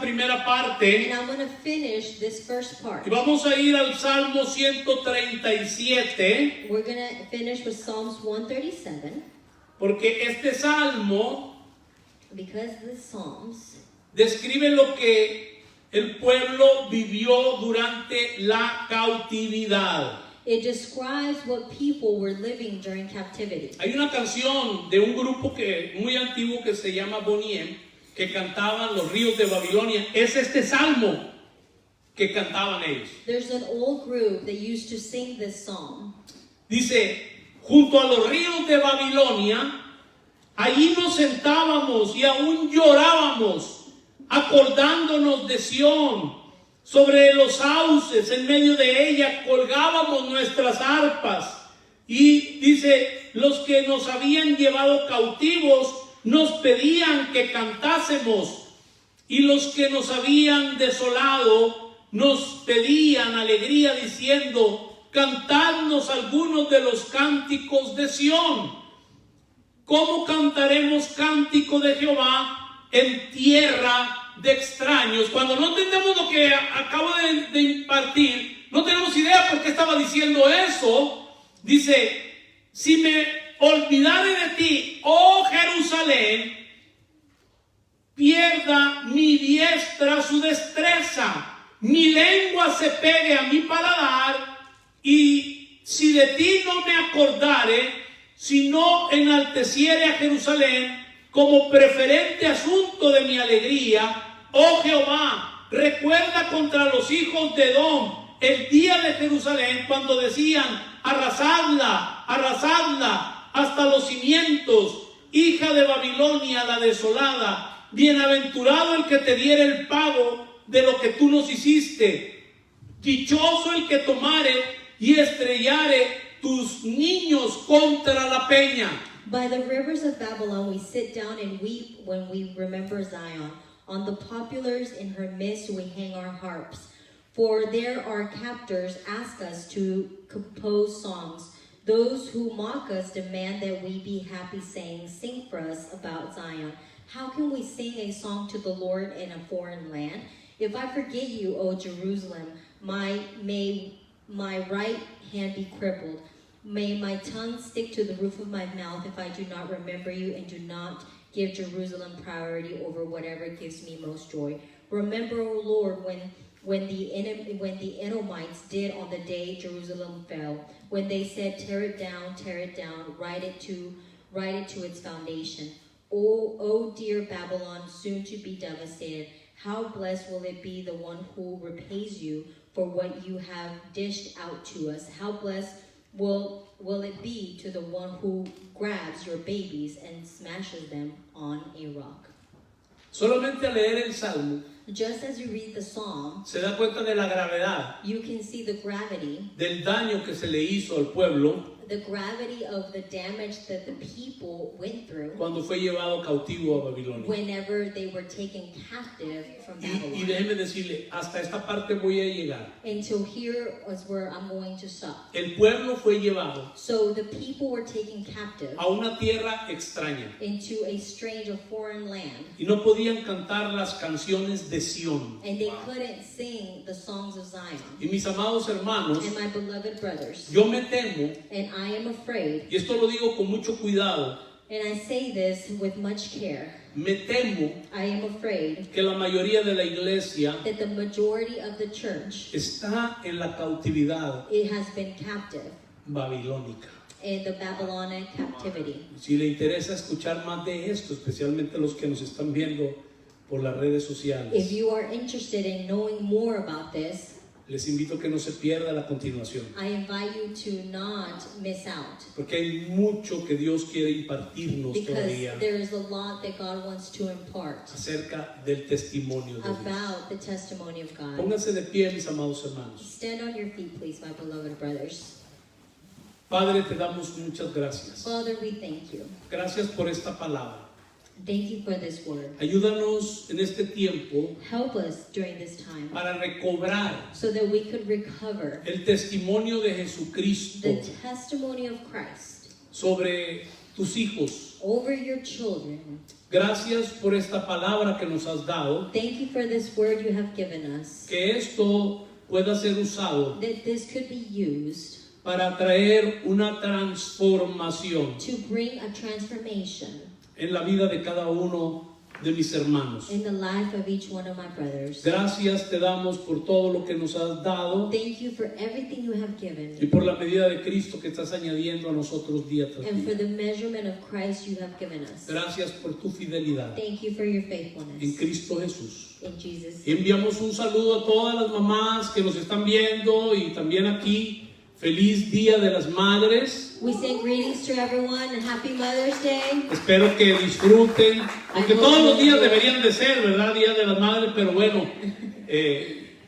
primera parte And I'm going to finish this first part. y vamos a ir al Salmo 137, We're going to finish with Psalms 137 porque este salmo because the Psalms describe lo que el pueblo vivió durante la cautividad. it describes what people were living during captivity. Hay una canción de un grupo muy antiguo que se llama Bonnie M, que cantaban los ríos de Babilonia. Es este salmo que cantaban ellos. There's an old group that used to sing this psalm. Dice, junto a los ríos de Babilonia, allí nos sentábamos y aún llorábamos, acordándonos de Sión. Sobre los sauces, en medio de ella, colgábamos nuestras arpas. Y dice, los que nos habían llevado cautivos nos pedían que cantásemos. Y los que nos habían desolado nos pedían alegría, diciendo, cantadnos algunos de los cánticos de Sión. ¿Cómo cantaremos cántico de Jehová en tierra de extraños? Cuando no entendemos lo que acabo de impartir, no tenemos idea por qué estaba diciendo eso. Dice, si me olvidare de ti, oh Jerusalén, pierda mi diestra su destreza, mi lengua se pegue a mi paladar, y si de ti no me acordare, si no enalteciere a Jerusalén como preferente asunto de mi alegría, oh Jehová, recuerda contra los hijos de Edom el día de Jerusalén, cuando decían, arrasadla, arrasadla hasta los cimientos, hija de Babilonia la desolada, bienaventurado el que te diere el pago de lo que tú nos hiciste, dichoso el que tomare y estrellare tus niños contra la peña. By the rivers of Babylon we sit down and weep when we remember Zion. On the poplars in her midst we hang our harps. For there our captors ask us to compose songs. Those who mock us demand that we be happy, saying, sing for us about Zion. How can we sing a song to the Lord in a foreign land? If I forget you, O Jerusalem, may my right hand be crippled. May my tongue stick to the roof of my mouth if I do not remember you and do not give Jerusalem priority over whatever gives me most joy. Remember, O Lord, when the Edomites did on the day Jerusalem fell, when they said, tear it down, write it to its foundation. O dear Babylon, soon to be devastated, how blessed will it be the one who repays you for what you have dished out to us? How blessed will it be to the one who grabs your babies and smashes them on a rock? Solamente al leer el Salmo Just as you read the psalm, se da cuenta de la gravedad you can see the gravity del daño que se le hizo al pueblo the gravity of the damage that the people went through cuando fue llevado cautivo a Babilonia. whenever they were taken captive from Y Babylon. déjeme decirle, hasta esta parte voy a llegar. Until here is where I'm going to stop. El pueblo fue llevado So the people were taken captive a una tierra extraña into a strange or foreign land, y no podían cantar las canciones de Sión. and they couldn't sing the songs of Zion. Y mis amados hermanos, And my beloved brothers, yo me temo, and I am afraid, y esto lo digo con mucho cuidado, and I say this with much care, me temo I am afraid que la mayoría de la iglesia that the majority of the church, está en la cautividad it has been captive babilónica. in the Babylonian captivity. Si le interesa escuchar más de esto, especialmente los que nos están viendo por las redes If sociales, you are interested in knowing more about this, les invito a que no se pierda la continuación, I invite you to not miss out, porque hay mucho que Dios quiere impartirnos because todavía there is a lot that God wants to impart acerca del testimonio de Dios. about the testimony of God. Pónganse de pie, mis amados hermanos. Stand on your feet, please, my beloved brothers. Padre, te damos muchas gracias. Father, we thank you. Gracias por esta palabra. Thank you for this word. Ayúdanos en este tiempo Help us during this time para recobrar so that we could recover el testimonio de Jesucristo the testimony of Christ sobre tus hijos. over your children. Gracias por esta palabra que nos has dado, Thank you for this word you have given us, que esto pueda ser usado that this could be used para traer una transformación to bring a transformation en la vida de cada uno de mis hermanos. in the life of each one of my brothers. Gracias te damos por todo lo que nos has dado Thank you for everything you have y given por la medida de Cristo que estás añadiendo a nosotros día tras and for día. the measurement of Christ you have given us. Gracias por tu fidelidad Thank you for your en faithfulness. Cristo Jesús. In Jesus' Y name. enviamos un saludo a todas las mamás que nos están viendo y también aquí. Feliz Día de las Madres. We send greetings to everyone and happy Mother's Day. Espero que disfruten, aunque todos los días deberían de ser, ¿verdad? Día de las Madres, pero bueno,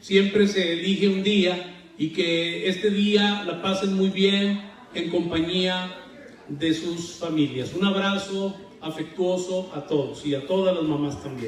siempre se elige un día y que este día la pasen muy bien en compañía de sus familias. Un abrazo afectuoso a todos y a todas las mamás también.